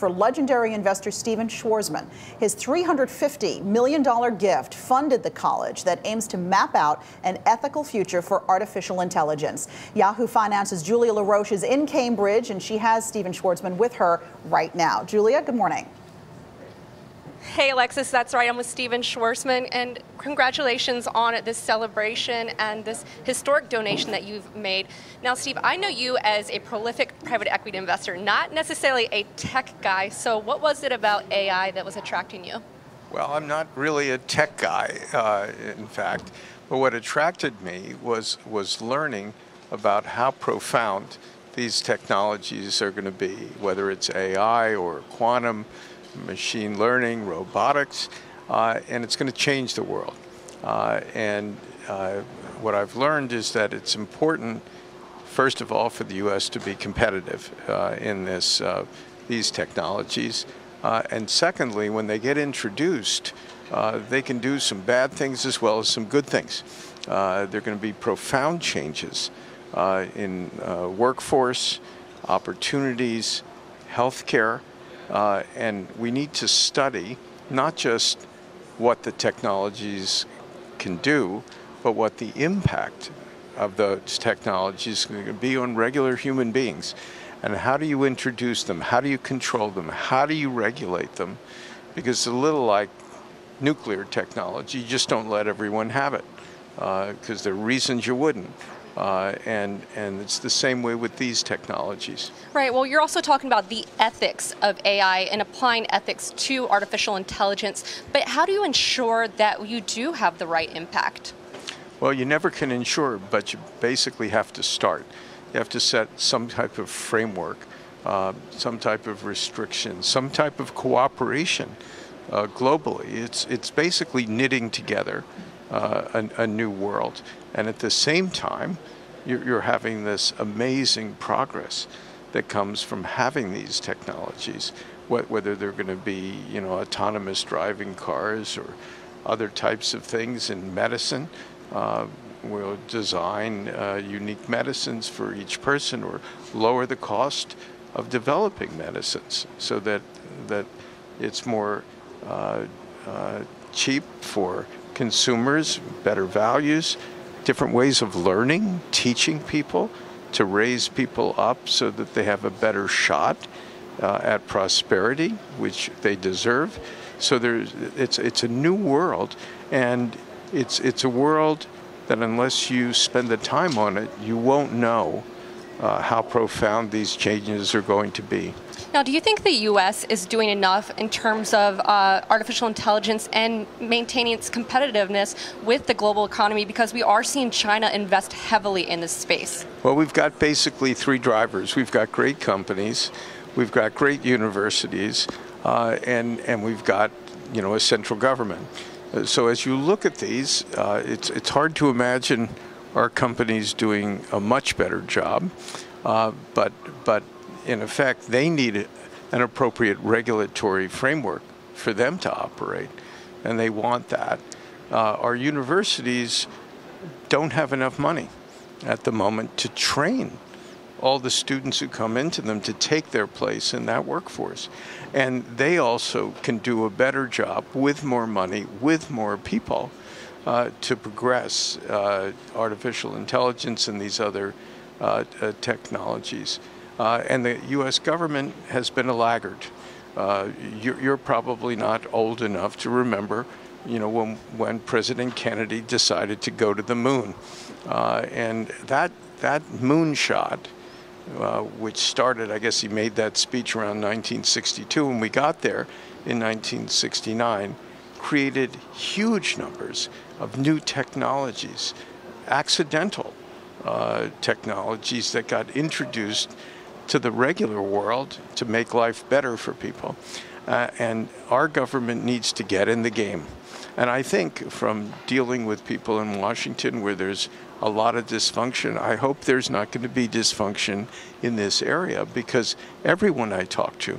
for legendary investor Stephen Schwarzman. His $350 million gift funded the college that aims to map out an ethical future for artificial intelligence. Yahoo Finance's Julia LaRoche is in Cambridge, and she has Stephen Schwarzman with her right now. Julia, good morning. Hey, Alexis, that's right. I'm with Stephen Schwarzman, and congratulations on this celebration and this historic donation that you've made. Now, Steve, I know you as a prolific private equity investor, not necessarily a tech guy. So what was it about AI that was attracting you? Well, I'm not really a tech guy, in fact, but what attracted me was learning about how profound these technologies are going to be, whether it's AI or quantum, machine learning, robotics, and it's going to change the world. What I've learned is that it's important, first of all, for the U.S. to be competitive in these technologies. And secondly, when they get introduced, they can do some bad things as well as some good things. There are going to be profound changes in workforce, opportunities, healthcare. And we need to study not just what the technologies can do, but what the impact of those technologies are going to be on regular human beings. And how do you introduce them? How do you control them? How do you regulate them? Because it's a little like nuclear technology. You just don't let everyone have it, because there are reasons you wouldn't. And it's the same way with these technologies. Right. Well, you're also talking about the ethics of AI and applying ethics to artificial intelligence. But how do you ensure that you do have the right impact? Well, you never can ensure, but you basically have to start. You have to set some type of framework, some type of restriction, some type of cooperation globally. It's basically knitting together a new world. And at the same time, you're having this amazing progress that comes from having these technologies, whether they're going to be, autonomous driving cars or other types of things in medicine. We'll design unique medicines for each person or lower the cost of developing medicines so that it's more cheap for consumers, better values, different ways of learning, teaching people to raise people up so that they have a better shot at prosperity, which they deserve. So it's a new world, and it's a world that unless you spend the time on it, you won't know how profound these changes are going to be. Now, do you think the U.S. is doing enough in terms of artificial intelligence and maintaining its competitiveness with the global economy, because we are seeing China invest heavily in this space? Well, we've got basically three drivers. We've got great companies, we've got great universities, and we've got, a central government. So as you look at these, it's hard to imagine our companies doing a much better job, but in effect, they need an appropriate regulatory framework for them to operate, and they want that. Our universities don't have enough money at the moment to train all the students who come into them to take their place in that workforce. And they also can do a better job with more money, with more people, to progress artificial intelligence and these other technologies. And the U.S. government has been a laggard. You're probably not old enough to remember, when President Kennedy decided to go to the moon. And that moonshot, which started, I guess he made that speech around 1962, and we got there in 1969, created huge numbers of new technologies, accidental technologies that got introduced to the regular world to make life better for people. And our government needs to get in the game. And I think from dealing with people in Washington where there's a lot of dysfunction, I hope there's not going to be dysfunction in this area, because everyone I talk to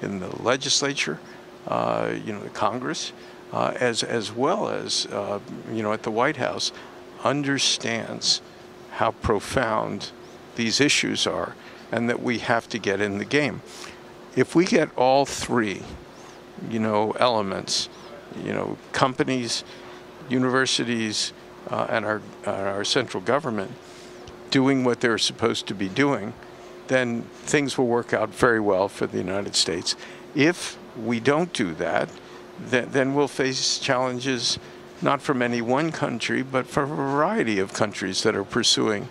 in the legislature, the Congress, as well as, at the White House, understands how profound these issues are and that we have to get in the game. if we get all three, elements, companies, universities, and our central government doing what they're supposed to be doing, then things will work out very well for the United States. If we don't do that, then we'll face challenges not from any one country, but from a variety of countries that are pursuing,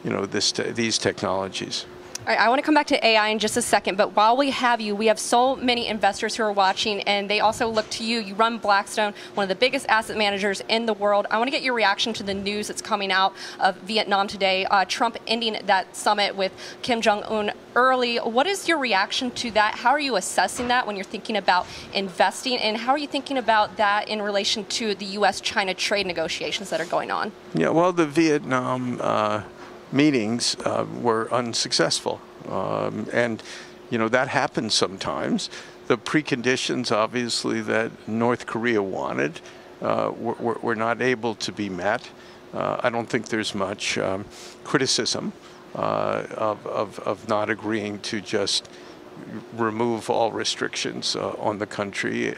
these technologies. All right, I want to come back to AI in just a second, but while we have you, we have so many investors who are watching, and they also look to you. You run Blackstone, one of the biggest asset managers in the world. I want to get your reaction to the news that's coming out of Vietnam today. Trump ending that summit with Kim Jong-un early. What is your reaction to that? How are you assessing that when you're thinking about investing, and how are you thinking about that in relation to the U.S.-China trade negotiations that are going on? Yeah, well, the Vietnam meetings were unsuccessful. And, that happens sometimes. The preconditions, obviously, that North Korea wanted were not able to be met. I don't think there's much criticism of not agreeing to just remove all restrictions on the country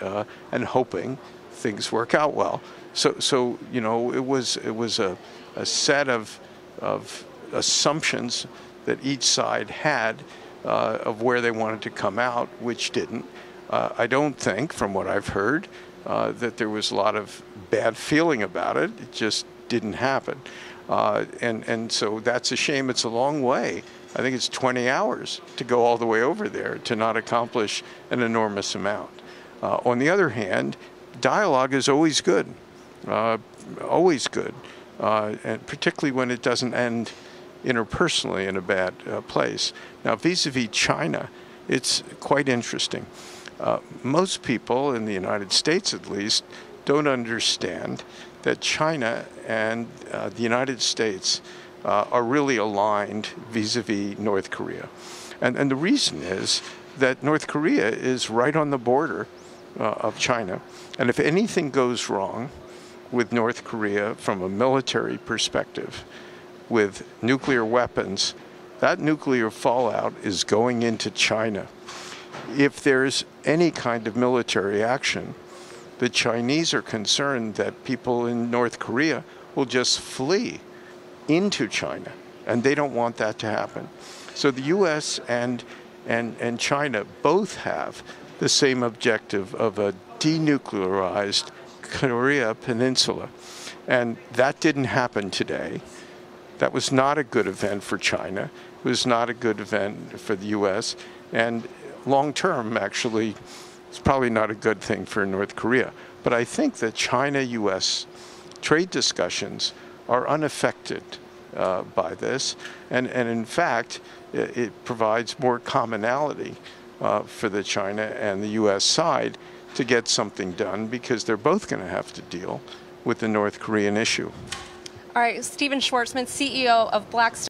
and hoping things work out well. So it was a set of assumptions that each side had of where they wanted to come out, which didn't. I don't think, from what I've heard, that there was a lot of bad feeling about it. It just didn't happen. And so that's a shame. It's a long way. I think it's 20 hours to go all the way over there to not accomplish an enormous amount. On the other hand, dialogue is always good, and particularly when it doesn't end interpersonally in a bad place. Now, vis-a-vis China, it's quite interesting. Most people in the United States, at least, don't understand that China and the United States are really aligned vis-a-vis North Korea. And the reason is that North Korea is right on the border of China. And if anything goes wrong with North Korea from a military perspective, with nuclear weapons, that nuclear fallout is going into China. If there's any kind of military action, the Chinese are concerned that people in North Korea will just flee into China, and they don't want that to happen. So the U.S. and China both have the same objective of a denuclearized Korea Peninsula, and that didn't happen today. That was not a good event for China. It was not a good event for the U.S. And long term, actually, it's probably not a good thing for North Korea. But I think that China-U.S. trade discussions are unaffected by this. And in fact, it provides more commonality for the China and the U.S. side to get something done, because they're both going to have to deal with the North Korean issue. All right, Stephen Schwarzman, CEO of Blackstone.